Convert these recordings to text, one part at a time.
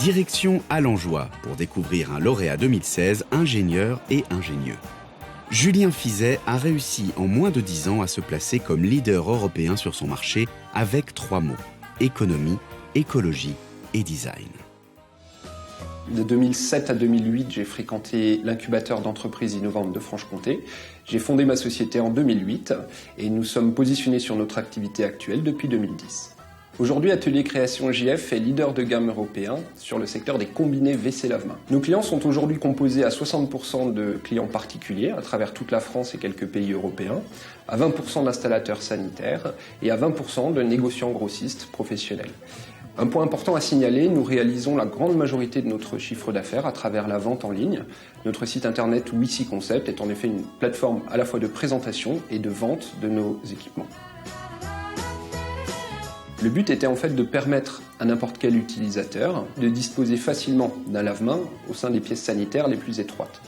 Direction Allenjoie pour découvrir un lauréat 2016 ingénieur et ingénieux. Julien Fizet a réussi en moins de 10 ans à se placer comme leader européen sur son marché avec 3 mots: économie, écologie et design. De 2007 à 2008, j'ai fréquenté l'incubateur d'entreprises innovantes de Franche-Comté. J'ai fondé ma société en 2008 et nous sommes positionnés sur notre activité actuelle depuis 2010. Aujourd'hui, Atelier Création JF est leader de gamme européen sur le secteur des combinés WC lave-mains. Nos clients sont aujourd'hui composés à 60% de clients particuliers à travers toute la France et quelques pays européens, à 20% d'installateurs sanitaires et à 20% de négociants grossistes professionnels. Un point important à signaler, nous réalisons la grande majorité de notre chiffre d'affaires à travers la vente en ligne. Notre site internet WC Concept est en effet une plateforme à la fois de présentation et de vente de nos équipements. Le but était en fait de permettre à n'importe quel utilisateur de disposer facilement d'un lave-mains au sein des pièces sanitaires les plus étroites.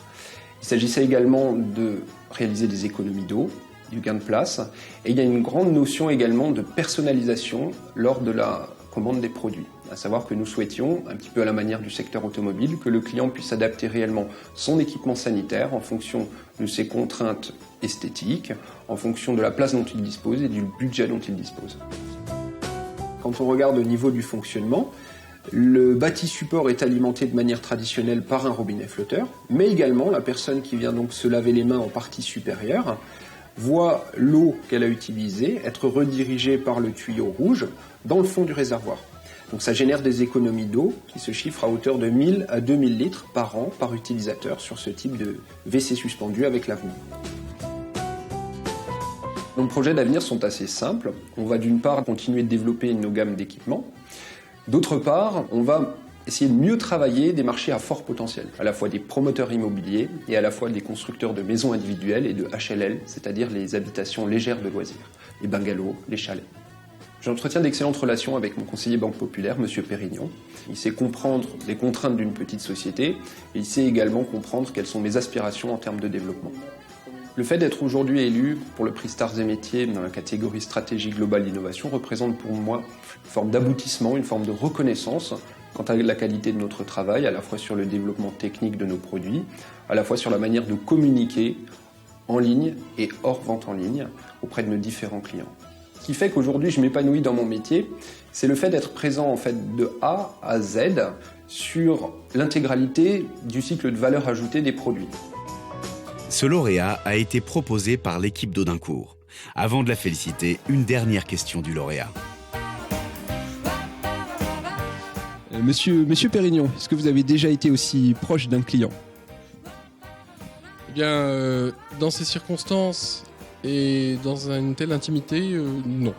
Il s'agissait également de réaliser des économies d'eau, du gain de place, et il y a une grande notion également de personnalisation lors de la commande des produits. À savoir que nous souhaitions, un petit peu à la manière du secteur automobile, que le client puisse adapter réellement son équipement sanitaire en fonction de ses contraintes esthétiques, en fonction de la place dont il dispose et du budget dont il dispose. Quand on regarde au niveau du fonctionnement, le bâti support est alimenté de manière traditionnelle par un robinet flotteur, mais également la personne qui vient donc se laver les mains en partie supérieure voit l'eau qu'elle a utilisée être redirigée par le tuyau rouge dans le fond du réservoir. Donc ça génère des économies d'eau qui se chiffrent à hauteur de 1000 à 2000 litres par an par utilisateur sur ce type de WC suspendu avec lavement. Nos projets d'avenir sont assez simples. On va d'une part continuer de développer nos gammes d'équipements. D'autre part, on va essayer de mieux travailler des marchés à fort potentiel, à la fois des promoteurs immobiliers et à la fois des constructeurs de maisons individuelles et de HLL, c'est-à-dire les habitations légères de loisirs, les bungalows, les chalets. J'entretiens d'excellentes relations avec mon conseiller Banque Populaire, M. Pérignon. Il sait comprendre les contraintes d'une petite société et il sait également comprendre quelles sont mes aspirations en termes de développement. Le fait d'être aujourd'hui élu pour le prix Stars et Métiers dans la catégorie stratégie globale d'innovation représente pour moi une forme d'aboutissement, une forme de reconnaissance quant à la qualité de notre travail, à la fois sur le développement technique de nos produits, à la fois sur la manière de communiquer en ligne et hors vente en ligne auprès de nos différents clients. Ce qui fait qu'aujourd'hui je m'épanouis dans mon métier, c'est le fait d'être présent en fait de A à Z sur l'intégralité du cycle de valeur ajoutée des produits. Ce lauréat a été proposé par l'équipe d'Audincourt. Avant de la féliciter, une dernière question du lauréat. Monsieur Pérignon, est-ce que vous avez déjà été aussi proche d'un client ? Eh bien, dans ces circonstances et dans une telle intimité, non.